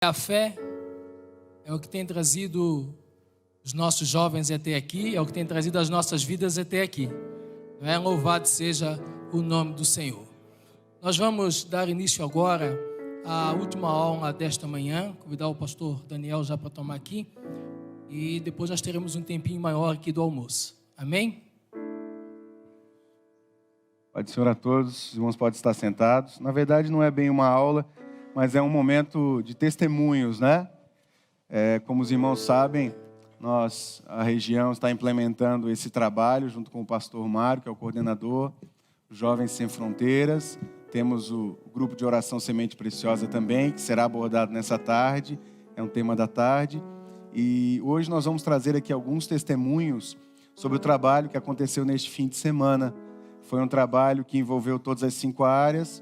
A fé é o que tem trazido os nossos jovens até aqui, é o que tem trazido as nossas vidas até aqui. Louvado seja o nome do Senhor. Nós vamos dar início agora à última aula desta manhã. Convidar o pastor Daniel já para tomar aqui. E depois nós teremos um tempinho maior aqui do almoço. Amém? Pai do Senhor a todos, os irmãos podem estar sentados. Na verdade, não é bem uma aula, mas é um momento de testemunhos, né? Como os irmãos sabem, a região está implementando esse trabalho junto com o pastor Mário, que é o coordenador, os Jovens Sem Fronteiras. Temos o grupo de oração Semente Preciosa também, que será abordado nessa tarde, é um tema da tarde. E hoje nós vamos trazer aqui alguns testemunhos sobre o trabalho que aconteceu neste fim de semana. Foi um trabalho que envolveu todas as 5 áreas.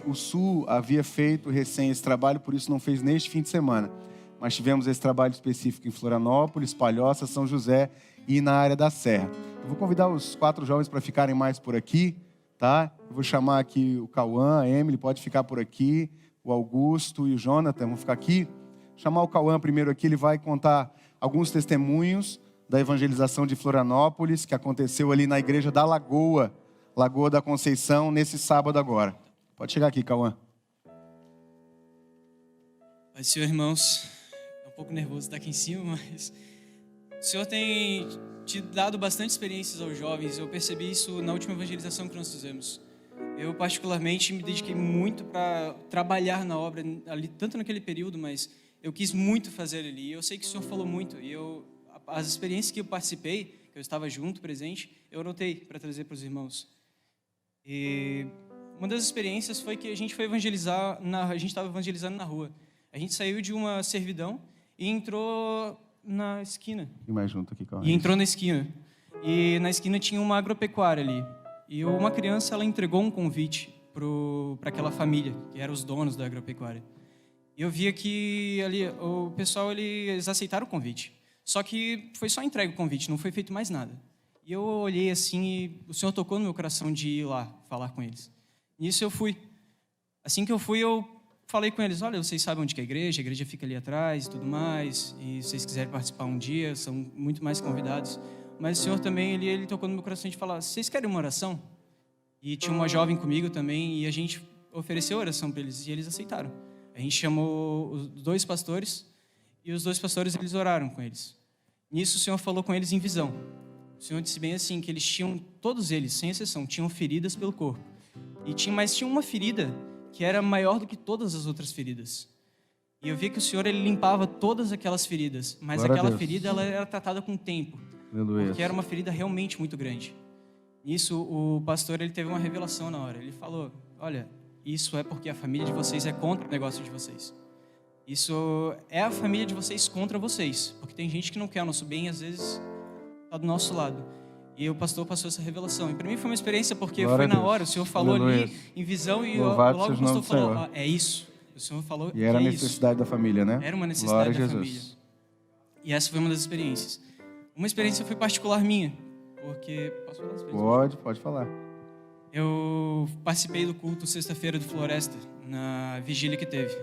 O Sul havia feito recém esse trabalho, por isso não fez neste fim de semana. Mas tivemos esse trabalho específico em Florianópolis, Palhoça, São José e na área da Serra. Eu vou convidar os 4 jovens para ficarem mais por aqui, tá? Eu vou chamar aqui o Cauã, a Emily, pode ficar por aqui, o Augusto e o Jonathan vão ficar aqui. Chamar o Cauã primeiro aqui, ele vai contar alguns testemunhos da evangelização de Florianópolis, que aconteceu ali na igreja da Lagoa da Conceição, nesse sábado agora. Pode chegar aqui, Cauã. Pai do Senhor, irmãos, é um pouco nervoso estar aqui em cima, mas o Senhor tem te dado bastante experiências aos jovens. Eu percebi isso na última evangelização que nós fizemos. Eu, particularmente, me dediquei muito para trabalhar na obra, ali, tanto naquele período, mas eu quis muito fazer ali. Eu sei que o Senhor falou muito, e as experiências que eu participei, que eu estava junto, presente, eu anotei para trazer para os irmãos. E uma das experiências foi que a gente foi evangelizar, a gente estava evangelizando na rua. A gente saiu de uma servidão e entrou na esquina. E mais junto aqui, Cauã. E entrou na esquina. E na esquina tinha uma agropecuária ali. E uma criança, ela entregou um convite para aquela família, que eram os donos da agropecuária. E eu via que ali o pessoal, eles aceitaram o convite. Só que foi só entregue o convite, não foi feito mais nada. E eu olhei assim e o Senhor tocou no meu coração de ir lá falar com eles. Nisso eu fui. Assim que eu fui, eu falei com eles, olha, vocês sabem onde que é a igreja fica ali atrás e tudo mais, e se vocês quiserem participar um dia, são muito mais convidados. Mas o Senhor também, ele tocou no meu coração de falar, vocês querem uma oração? E tinha uma jovem comigo também, e a gente ofereceu oração para eles, e eles aceitaram. A gente chamou os 2 pastores, e os 2 pastores, eles oraram com eles. Nisso o Senhor falou com eles em visão. O Senhor disse bem assim, que eles tinham, todos eles, sem exceção, tinham feridas pelo corpo. Mas tinha uma ferida que era maior do que todas as outras feridas. E eu vi que o Senhor, ele limpava todas aquelas feridas, mas Glória aquela ferida, ela era tratada com tempo. Aleluia. Porque era uma ferida realmente muito grande. Nisso, o pastor, ele teve uma revelação na hora. Ele falou, olha, isso é porque a família de vocês é contra o negócio de vocês. Isso é a família de vocês contra vocês. Porque tem gente que não quer o nosso bem e às vezes está do nosso lado. E o pastor passou essa revelação. E para mim foi uma experiência porque Glória foi na hora. O Senhor falou Aleluia. ali em visão e Louvado logo o seja o nome pastor do falou, Senhor. é isso. O Senhor falou E era a que é isso. necessidade da família, né? Era uma necessidade Glória a da Jesus. família. E essa foi uma das experiências. Uma experiência foi particular minha, porque... Posso falar? Pode falar. Eu participei do culto sexta-feira do Floresta, na vigília que teve,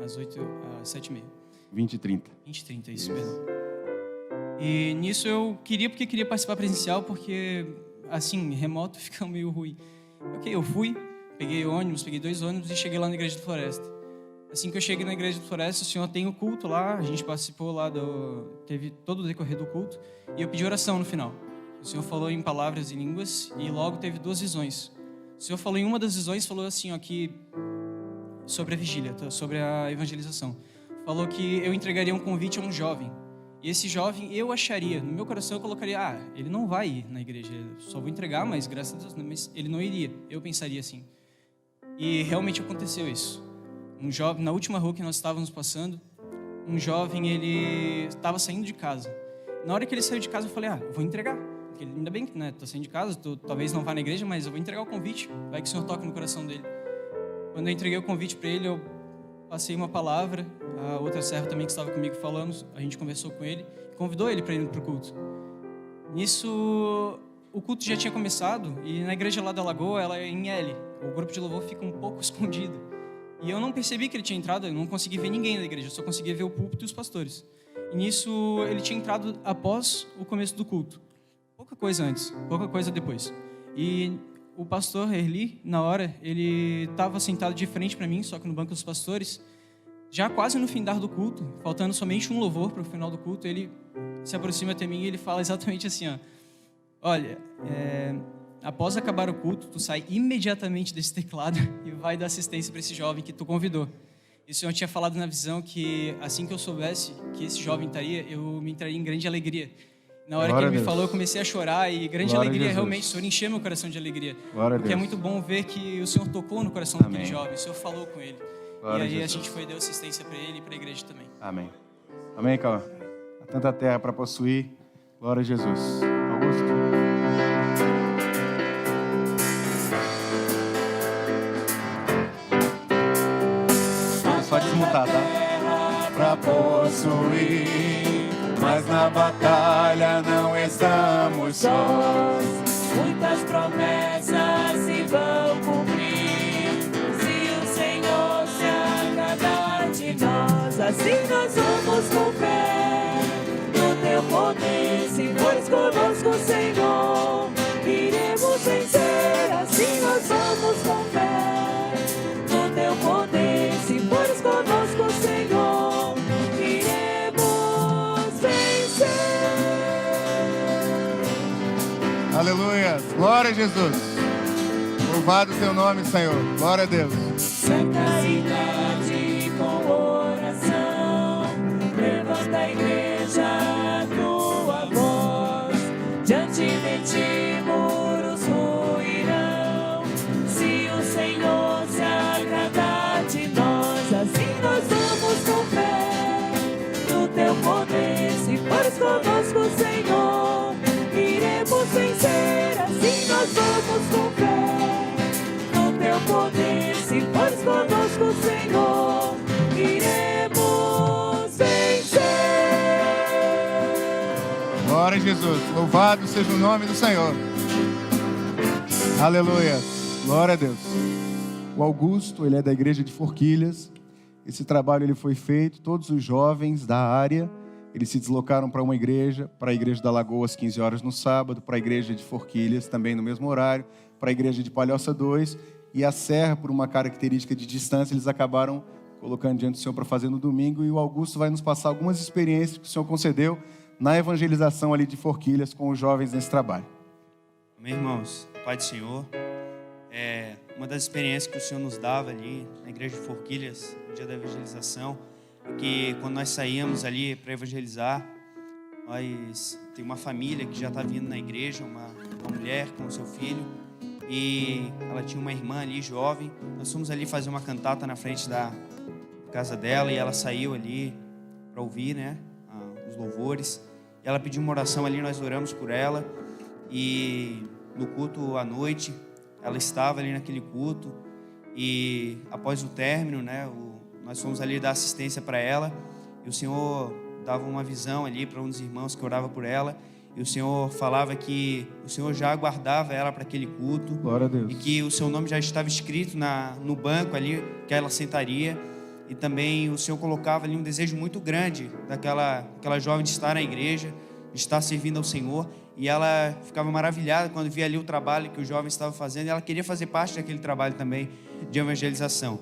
às 7h30. 20h30. 20h30, isso mesmo. E nisso eu queria participar presencial, porque, assim, remoto fica meio ruim. Ok, eu fui, peguei 2 ônibus e cheguei lá na igreja do Floresta. Assim que eu cheguei na igreja do Floresta, o Senhor tem o culto lá, a gente participou lá, teve todo o decorrer do culto, e eu pedi oração no final. O Senhor falou em palavras e línguas, e logo teve 2 visões. O Senhor falou em uma das visões, falou assim, ó, que sobre a vigília, sobre a evangelização. Falou que eu entregaria um convite a um jovem. E esse jovem, eu acharia, no meu coração eu colocaria, ele não vai ir na igreja, só vou entregar, mas graças a Deus, mas ele não iria. Eu pensaria assim. E realmente aconteceu isso. Um jovem, na última rua que nós estávamos passando, um jovem, ele estava saindo de casa. Na hora que ele saiu de casa, eu falei, eu vou entregar. Porque ainda bem que, né, tô saindo de casa, talvez não vá na igreja, mas eu vou entregar o convite. Vai que o Senhor toca no coração dele. Quando eu entreguei o convite para ele, eu passei uma palavra, a outra serva também que estava comigo falamos, a gente conversou com ele, convidou ele para ir para o culto. Nisso, o culto já tinha começado, e na igreja lá da Lagoa, ela é em L. O grupo de louvor fica um pouco escondido. E eu não percebi que ele tinha entrado, eu não consegui ver ninguém da igreja, eu só conseguia ver o púlpito e os pastores. E nisso ele tinha entrado após o começo do culto. Pouca coisa antes, pouca coisa depois. E o pastor Erli, na hora, ele estava sentado de frente para mim, só que no banco dos pastores, já quase no findar do culto, faltando somente um louvor para o final do culto, ele se aproxima até mim e ele fala exatamente assim, ó, olha, após acabar o culto, tu sai imediatamente desse teclado e vai dar assistência para esse jovem que tu convidou. E o Senhor tinha falado na visão que assim que eu soubesse que esse jovem estaria, eu me entraria em grande alegria. Na hora Glória que ele me a Deus. falou, eu comecei a chorar e grande Glória a alegria, Jesus. realmente, o Senhor encheu meu coração de alegria. Glória a Porque é Deus. muito bom ver que o Senhor tocou no coração Amém. daquele jovem, o Senhor falou com ele. Glória a e aí a Jesus. gente foi deu assistência para ele e para a igreja também. Amém. Amém, Cauã. Há tanta terra para possuir. Glória a Jesus. Augusto. Só desmutar, tá? Para possuir, mas na batalha não estamos sós. Muitas promessas se vão cumprir se o Senhor se agradar de nós. Assim nós vamos com fé no teu poder. Se fores conosco, Senhor, iremos vencer. Assim nós vamos com fé no teu poder. Se fores conosco, Senhor, iremos vencer. Aleluia. Glória a Jesus. Louvado o teu nome, Senhor. Glória a Deus. Santidade com oração, levanta a igreja a tua voz. Diante de ti muros ruirão, se o Senhor se agradar de nós. Assim nós vamos com fé no teu poder. Se fores conosco, Senhor, iremos vencer. Assim nós vamos com fé no teu poder. Se fores conosco, Senhor, iremos vencer. Glória a Jesus. Louvado seja o nome do Senhor. Aleluia. Glória a Deus. O Augusto, ele é da igreja de Forquilhas. Esse trabalho ele foi feito, todos os jovens da área, eles se deslocaram para uma igreja, para a igreja da Lagoa às 15 horas no sábado, para a igreja de Forquilhas também no mesmo horário, para a igreja de Palhoça 2, e a Serra, por uma característica de distância, eles acabaram colocando diante do Senhor para fazer no domingo, e o Augusto vai nos passar algumas experiências que o Senhor concedeu na evangelização ali de Forquilhas com os jovens nesse trabalho. Amém, irmãos? Pai do Senhor. Uma das experiências que o Senhor nos dava ali na igreja de Forquilhas, no dia da evangelização, é que quando nós saíamos ali para evangelizar, tem uma família que já está vindo na igreja, uma mulher com o seu filho, e ela tinha uma irmã ali, jovem. Nós fomos ali fazer uma cantata na frente da casa dela, e ela saiu ali para ouvir, né, os louvores. E ela pediu uma oração ali, nós oramos por ela, e no culto à noite, ela estava ali naquele culto, e após o término, né, nós fomos ali dar assistência para ela, e o Senhor dava uma visão ali para um dos irmãos que orava por ela, e o Senhor falava que o Senhor já aguardava ela para aquele culto. Glória a Deus. E que o seu nome já estava escrito no banco ali que ela sentaria. E também o Senhor colocava ali um desejo muito grande daquela jovem de estar na igreja, de estar servindo ao Senhor. E ela ficava maravilhada quando via ali o trabalho que o jovem estava fazendo. E ela queria fazer parte daquele trabalho também de evangelização.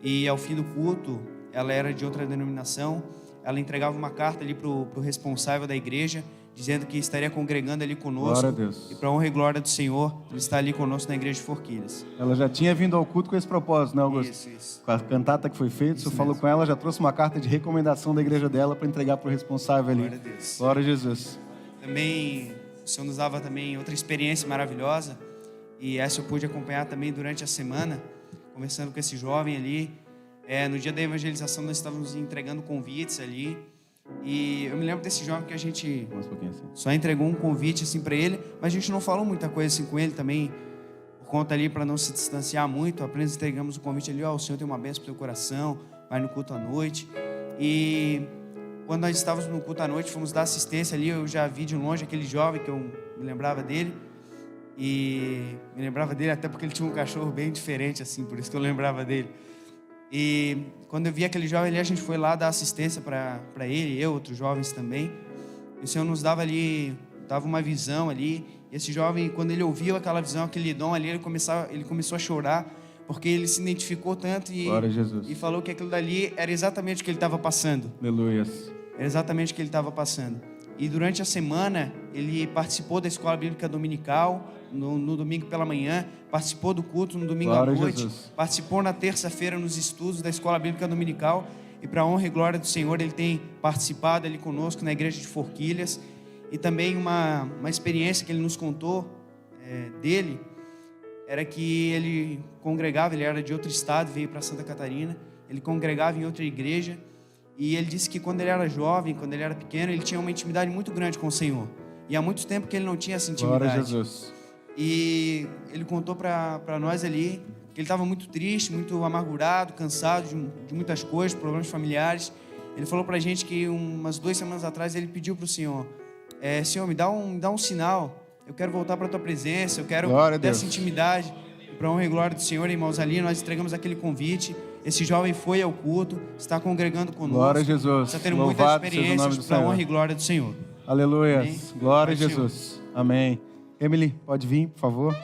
E ao fim do culto, ela era de outra denominação. Ela entregava uma carta ali para o responsável da igreja, dizendo que estaria congregando ali conosco. Glória a Deus. E para honra e glória do Senhor, ele está ali conosco na igreja de Forquilhas. Ela já tinha vindo ao culto com esse propósito, né, Augusto? Isso. Com a cantata que foi feita, o Senhor Isso falou mesmo. com ela, já trouxe uma carta de recomendação da igreja dela para entregar para o responsável ali. Glória a Deus. Glória a Jesus. Também, o Senhor nos dava também outra experiência maravilhosa, e essa eu pude acompanhar também durante a semana, conversando com esse jovem ali. No dia da evangelização, nós estávamos entregando convites ali, e eu me lembro desse jovem que a gente Mais um pouquinho assim. só entregou um convite assim para ele, mas a gente não falou muita coisa assim com ele também, por conta ali para não se distanciar muito. Apenas entregamos o convite ali, o Senhor tem uma bênção para o teu coração, vai no culto à noite. E quando nós estávamos no culto à noite, fomos dar assistência ali, eu já vi de longe aquele jovem que eu me lembrava dele, e me lembrava dele até porque ele tinha um cachorro bem diferente assim, por isso que eu lembrava dele. E quando eu vi aquele jovem ali, a gente foi lá dar assistência para ele, eu, outros jovens também. E o Senhor nos dava uma visão ali. E esse jovem, quando ele ouviu aquela visão, aquele dom ali, ele começou a chorar, porque ele se identificou tanto Glória a Jesus. e falou que aquilo dali era exatamente o que ele estava passando. Aleluias. Era exatamente o que ele estava passando. E durante a semana, ele participou da escola bíblica dominical, no domingo pela manhã, participou do culto no domingo Glória à a noite, Jesus. participou na terça-feira nos estudos da escola bíblica dominical, e para a honra e glória do Senhor, ele tem participado ali conosco na igreja de Forquilhas. E também uma experiência que ele nos contou dele, era que ele congregava, ele era de outro estado, veio para Santa Catarina, ele congregava em outra igreja, e ele disse que quando ele era jovem, quando ele era pequeno, ele tinha uma intimidade muito grande com o Senhor, e há muito tempo que ele não tinha essa intimidade. Glória a Jesus. E ele contou para nós ali que ele estava muito triste, muito amargurado, cansado de muitas coisas, problemas familiares. Ele falou para a gente que umas 2 semanas atrás ele pediu para o Senhor: Senhor, me dá um sinal, eu quero voltar para a tua presença, eu quero ter essa intimidade. Para a honra e glória do Senhor, irmãos, ali nós entregamos aquele convite. Esse jovem foi ao culto, está congregando conosco. Glória a Jesus. Está tendo Louvado muitas seja o nome experiências do para a Senhor. honra e glória do Senhor. Aleluia. Amém. Glória a Pai, Jesus. Amém. Emily, pode vir, por favor.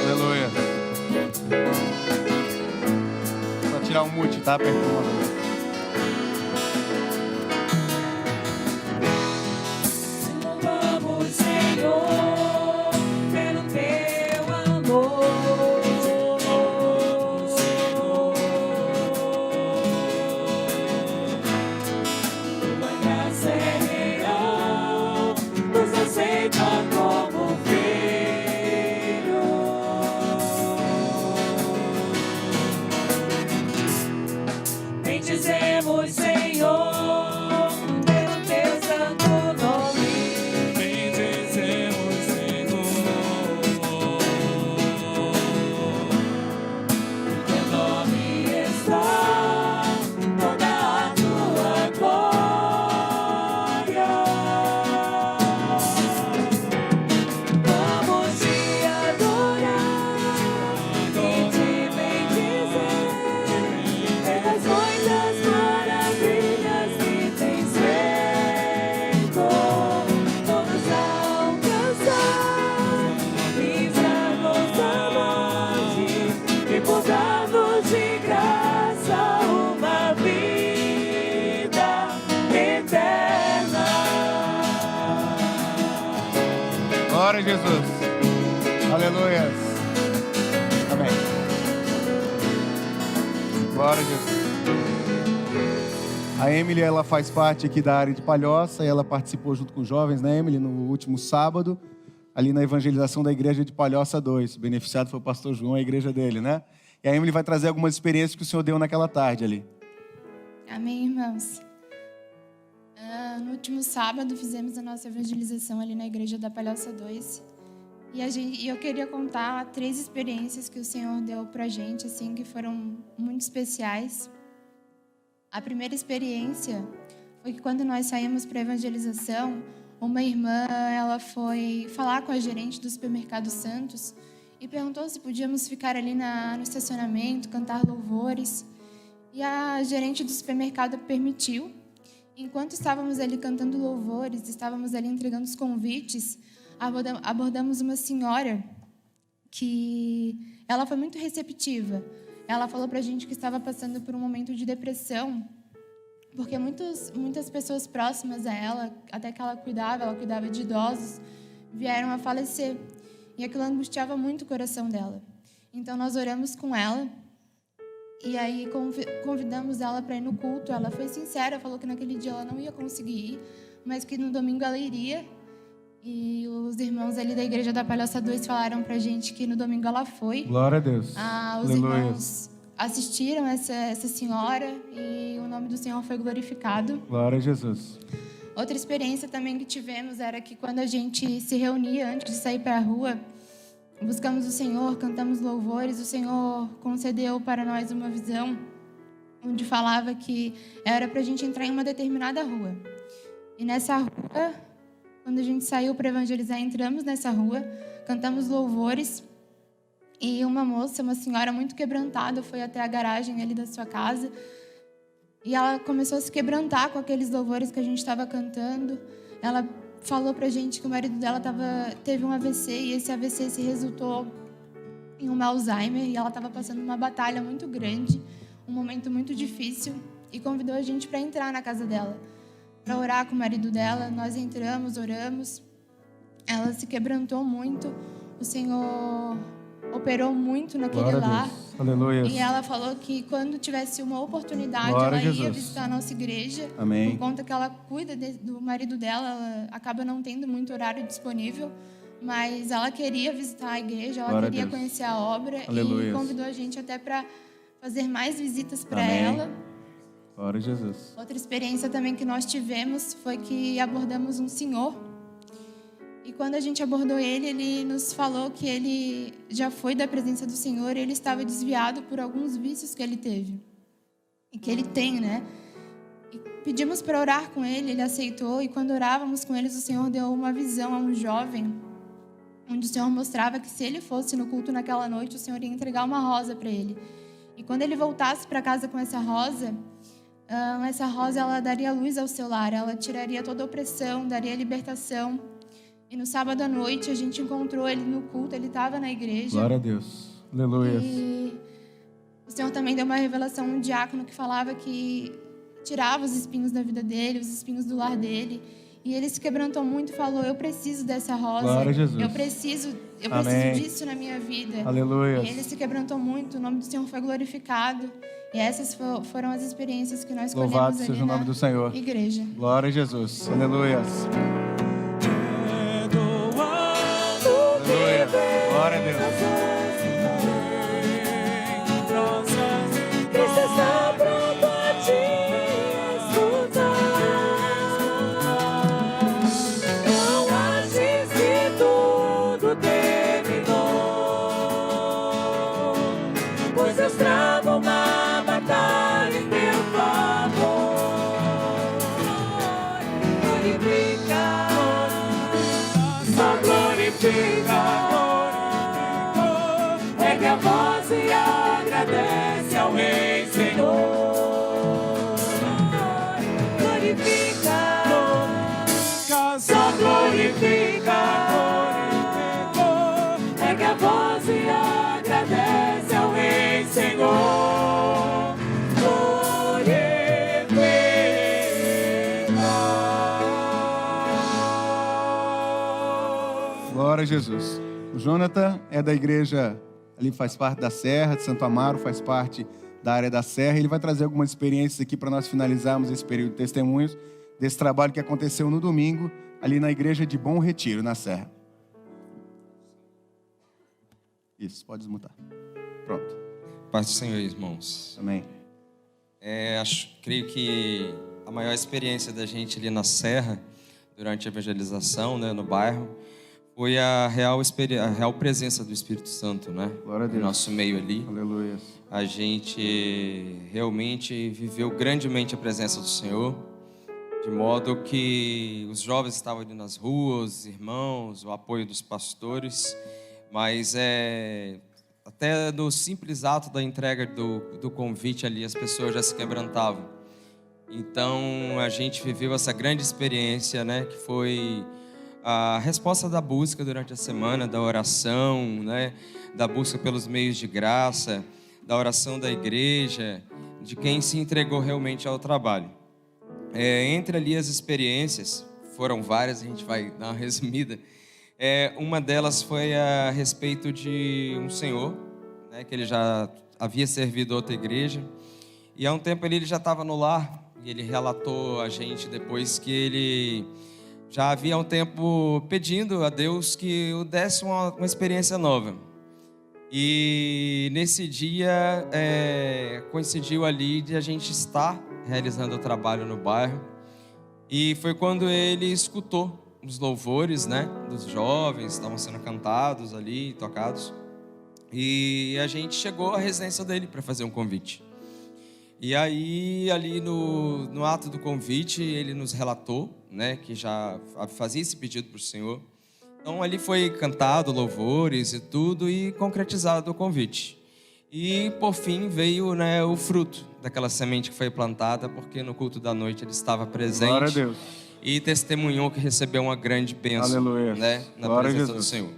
Aleluia. Só tirar um mute, tá? Perturbando. Louvamos, Senhor, pelo teu amor. Tua graça é real, nos aceita como filho. Bendizemos, Senhor, pelo teu santo nome. Bendizemos, Senhor. Teu nome está toda a tua glória. Vamos te adorar e te bendizer pelas muitas maravilhas que tens feito. Todos alcançar, livra-nos da morte e por dar-nos de graça uma vida eterna. Glória a Jesus. Aleluia. Amém. Glória a Jesus. A Emily, ela faz parte aqui da área de Palhoça e ela participou junto com os jovens, né, Emily, no último sábado, ali na evangelização da igreja de Palhoça 2. O beneficiado foi o pastor João, a igreja dele, né? E a Emily vai trazer algumas experiências que o Senhor deu naquela tarde ali. Amém, irmãos. No último sábado fizemos a nossa evangelização ali na igreja da Palhoça 2. E eu queria contar 3 experiências que o Senhor deu pra gente, assim, que foram muito especiais. A primeira experiência foi que quando nós saímos para a evangelização, uma irmã, ela foi falar com a gerente do supermercado Santos e perguntou se podíamos ficar ali no estacionamento, cantar louvores. E a gerente do supermercado permitiu. Enquanto estávamos ali cantando louvores, estávamos ali entregando os convites, abordamos uma senhora que ela foi muito receptiva. Ela falou pra gente que estava passando por um momento de depressão, porque muitas pessoas próximas a ela, até que ela cuidava de idosos, vieram a falecer. E aquilo angustiava muito o coração dela. Então nós oramos com ela. E aí convidamos ela para ir no culto. Ela foi sincera, falou que naquele dia ela não ia conseguir ir, mas que no domingo ela iria. E os irmãos ali da igreja da Palhoça 2 falaram pra gente que no domingo ela foi. Glória a Deus. Os Aleluia. irmãos assistiram essa senhora e o nome do Senhor foi glorificado. Glória a Jesus. Outra experiência também que tivemos era que quando a gente se reunia antes de sair para a rua, buscamos o Senhor, cantamos louvores, o Senhor concedeu para nós uma visão onde falava que era para a gente entrar em uma determinada rua. E nessa rua, quando a gente saiu para evangelizar, entramos nessa rua, cantamos louvores E uma moça, uma senhora muito quebrantada, foi até a garagem ali da sua casa. E ela começou a se quebrantar com aqueles louvores que a gente estava cantando. Ela falou pra gente que o marido dela teve um AVC e esse AVC se resultou em um Alzheimer. E ela estava passando uma batalha muito grande, um momento muito difícil. E convidou a gente para entrar na casa dela, para orar com o marido dela. Nós entramos, oramos. Ela se quebrantou muito. O Senhor operou muito naquele Glória a lar. Deus. Aleluia. E ela falou que quando tivesse uma oportunidade, Glória a ela ia Jesus. visitar a nossa igreja. Amém. Por conta que ela cuida do marido dela, ela acaba não tendo muito horário disponível. Mas ela queria visitar a igreja, ela Glória a queria Deus. conhecer a obra. Aleluia. E convidou a gente até para fazer mais visitas para Amém. ela. Glória a Jesus. Outra experiência também que nós tivemos foi que abordamos um senhor. E quando a gente abordou ele, ele nos falou que ele já foi da presença do Senhor e ele estava desviado por alguns vícios que ele teve. E que ele tem, né? E pedimos para orar com ele, ele aceitou. E quando orávamos com eles, o Senhor deu uma visão a um jovem, onde o Senhor mostrava que se ele fosse no culto naquela noite, o Senhor ia entregar uma rosa para ele. E quando ele voltasse para casa com essa rosa ela daria luz ao seu lar, ela tiraria toda a opressão, daria libertação. E no sábado à noite a gente encontrou ele no culto, ele estava na igreja. Glória a Deus. Aleluia. E o Senhor também deu uma revelação a um diácono que falava que tirava os espinhos da vida dele, os espinhos do lar dele. E ele se quebrantou muito e falou: eu preciso dessa rosa. Glória a Jesus. Eu preciso Amém. disso na minha vida. Aleluia. E ele se quebrantou muito, o nome do Senhor foi glorificado. E essas foram as experiências que nós escolhemos Louvado ali seja o na nome do Senhor. igreja. Glória a Jesus. Aleluia. Aleluia. Glória a Deus. Cristo está pronto a te escutar. Não aches que tudo terminou, pois Deus trava uma batalha em teu favor. Glorifica, só glorifica. Ergue a voz e agradece ao Rei Senhor. Glorifica, só glorifica. Ergue a voz e agradece ao Rei Senhor. Glória a Jesus. O Jonathan é da igreja, ali faz parte da Serra de Santo Amaro, faz parte da área da Serra. Ele vai trazer algumas experiências aqui para nós finalizarmos esse período de testemunhos desse trabalho que aconteceu no domingo, ali na igreja de Bom Retiro, na Serra. Isso, pode desmutar. Pronto. Paz do Senhor, irmãos. Amém. Creio que a maior experiência da gente ali na Serra, durante a evangelização, né, no bairro, foi a real presença do Espírito Santo, né? Glória a Deus. No nosso meio ali. Aleluia. A gente realmente viveu grandemente a presença do Senhor, de modo que os jovens estavam ali nas ruas, os irmãos, o apoio dos pastores, mas até no simples ato da entrega do convite ali, as pessoas já se quebrantavam. Então, a gente viveu essa grande experiência, né, que foi a resposta da busca durante a semana, da oração, né, da busca pelos meios de graça, da oração da igreja, de quem se entregou realmente ao trabalho. Entre ali as experiências, foram várias, a gente vai dar uma resumida. Uma delas foi a respeito de um senhor, né, que ele já havia servido outra igreja, e há um tempo ele já estava no lar, e ele relatou a gente depois que ele já havia um tempo pedindo a Deus que o desse uma experiência nova. E nesse dia coincidiu ali de a gente estar realizando o trabalho no bairro. E foi quando ele escutou os louvores, né, dos jovens, estavam sendo cantados ali, tocados. E a gente chegou à residência dele para fazer um convite. E aí, ali no ato do convite, ele nos relatou, né, que já fazia esse pedido para o Senhor. Então ali foi cantado louvores e tudo e concretizado o convite. E por fim veio, né, o fruto daquela semente que foi plantada, porque no culto da noite ele estava presente. Glória a Deus. E testemunhou que recebeu uma grande bênção, Aleluia. né, na Glória a presença do Jesus. Senhor.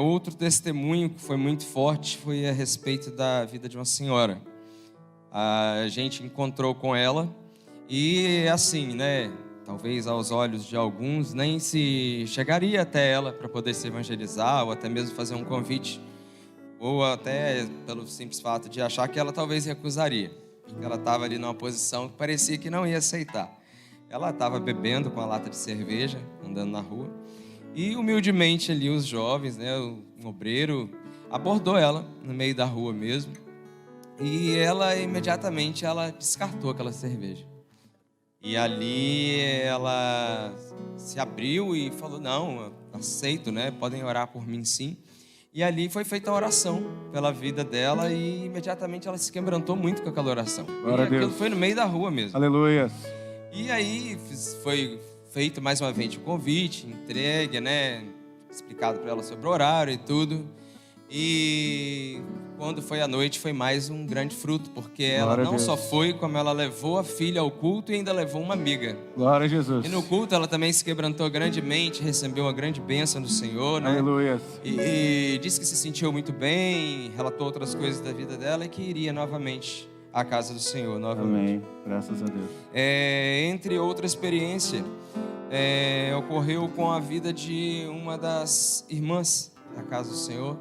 Outro testemunho que foi muito forte foi a respeito da vida de uma senhora. A gente encontrou com ela e assim, né, talvez aos olhos de alguns nem se chegaria até ela para poder se evangelizar ou até mesmo fazer um convite, ou até pelo simples fato de achar que ela talvez recusaria, porque ela estava ali numa posição que parecia que não ia aceitar. Ela estava bebendo com a lata de cerveja, andando na rua, e humildemente ali os jovens, né, um obreiro, abordou ela no meio da rua mesmo, e ela imediatamente descartou aquela cerveja. E ali ela se abriu e falou, não, aceito, né, podem orar por mim sim. E ali foi feita a oração pela vida dela e imediatamente ela se quebrantou muito com aquela oração. Glória e a Deus. aquilo foi no meio da rua mesmo. Aleluia. E aí foi feito mais uma vez o convite, entregue, né? Explicado para ela sobre o horário e tudo. E quando foi à noite foi mais um grande fruto, porque ela Glória a não Deus. só foi, como ela levou a filha ao culto e ainda levou uma amiga. Glória a Jesus. E no culto ela também se quebrantou grandemente, recebeu uma grande bênção do Senhor, né? Aleluia. E disse que se sentiu muito bem, relatou outras coisas da vida dela e que iria novamente à casa do Senhor, novamente. Amém. Graças a Deus. Entre outra experiência, ocorreu com a vida de uma das irmãs da casa do Senhor,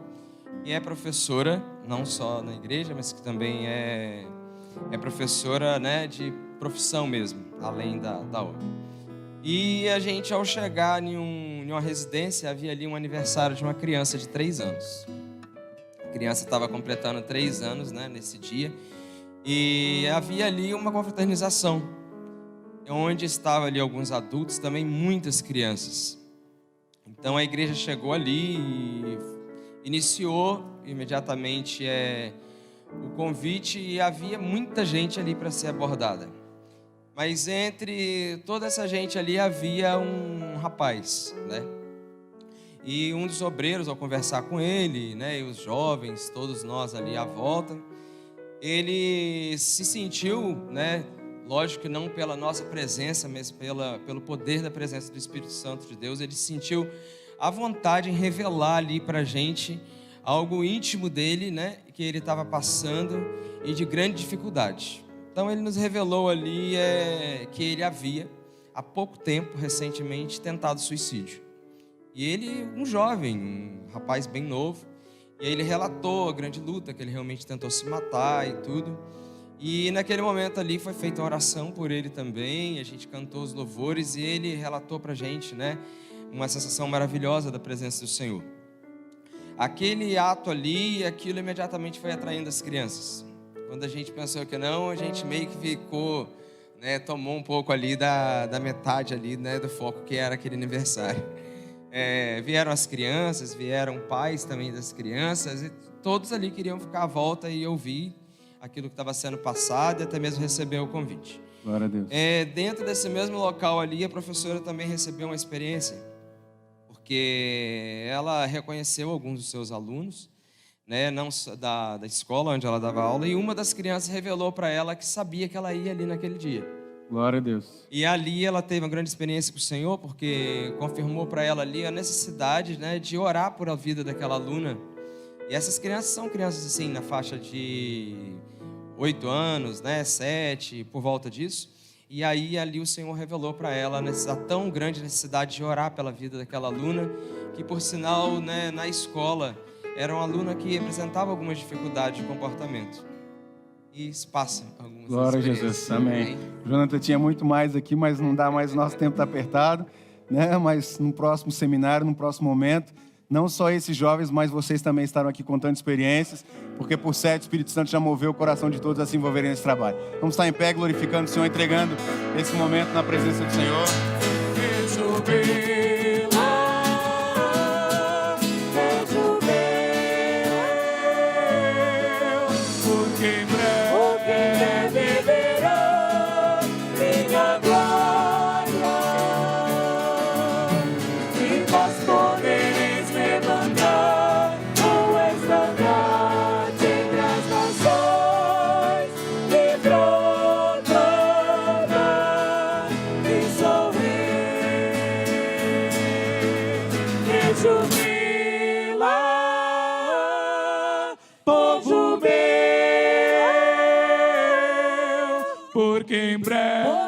que é professora, não só na igreja, mas que também é professora, né, de profissão mesmo, além da obra. E a gente, ao chegar em uma residência, havia ali um aniversário de uma criança de 3 anos. A criança estava completando 3 anos, né, nesse dia, e havia ali uma confraternização, onde estavam ali alguns adultos, também muitas crianças. Então a igreja chegou ali e iniciou imediatamente o convite e havia muita gente ali para ser abordada. Mas entre toda essa gente ali havia um rapaz, né? E um dos obreiros, ao conversar com ele, né, e os jovens, todos nós ali à volta, ele se sentiu, né, lógico que não pela nossa presença, mas pelo poder da presença do Espírito Santo de Deus, ele se sentiu à vontade em revelar ali para a gente algo íntimo dele, né, que ele estava passando e de grande dificuldade. Então ele nos revelou ali que ele havia, há pouco tempo, recentemente, tentado suicídio. E ele, um jovem, um rapaz bem novo, e aí ele relatou a grande luta, que ele realmente tentou se matar e tudo. E naquele momento ali foi feita uma oração por ele também, a gente cantou os louvores e ele relatou para a gente, né, uma sensação maravilhosa da presença do Senhor. Aquele ato ali, aquilo imediatamente foi atraindo as crianças. Quando a gente pensou que não, a gente meio que ficou, né, tomou um pouco ali da metade ali, né, do foco que era aquele aniversário. Vieram as crianças, vieram pais também das crianças, e todos ali queriam ficar à volta e ouvir aquilo que estava sendo passado e até mesmo receber o convite. Glória a Deus. Dentro desse mesmo local ali, a professora também recebeu uma experiência, porque ela reconheceu alguns dos seus alunos, né, não da escola onde ela dava aula, e uma das crianças revelou para ela que sabia que ela ia ali naquele dia. Glória a Deus. E ali ela teve uma grande experiência com o Senhor, porque confirmou para ela ali a necessidade, né, de orar por a vida daquela aluna. E essas crianças são crianças assim na faixa de 8 anos, né, 7, por volta disso. E aí ali o Senhor revelou para ela a tão grande necessidade de orar pela vida daquela aluna, que por sinal, né, na escola era uma aluna que apresentava algumas dificuldades de comportamento. E isso passa algumas Glória a experiências. Jesus. Amém. Jonathan tinha muito mais aqui, mas não dá mais, o nosso tempo está apertado, né? Mas no próximo seminário, no próximo momento, não só esses jovens, mas vocês também estarão aqui contando experiências, porque por certo o Espírito Santo já moveu o coração de todos a se envolverem nesse trabalho. Vamos estar em pé, glorificando o Senhor, entregando esse momento na presença do Senhor. Minha glória, povo meu, porque em breve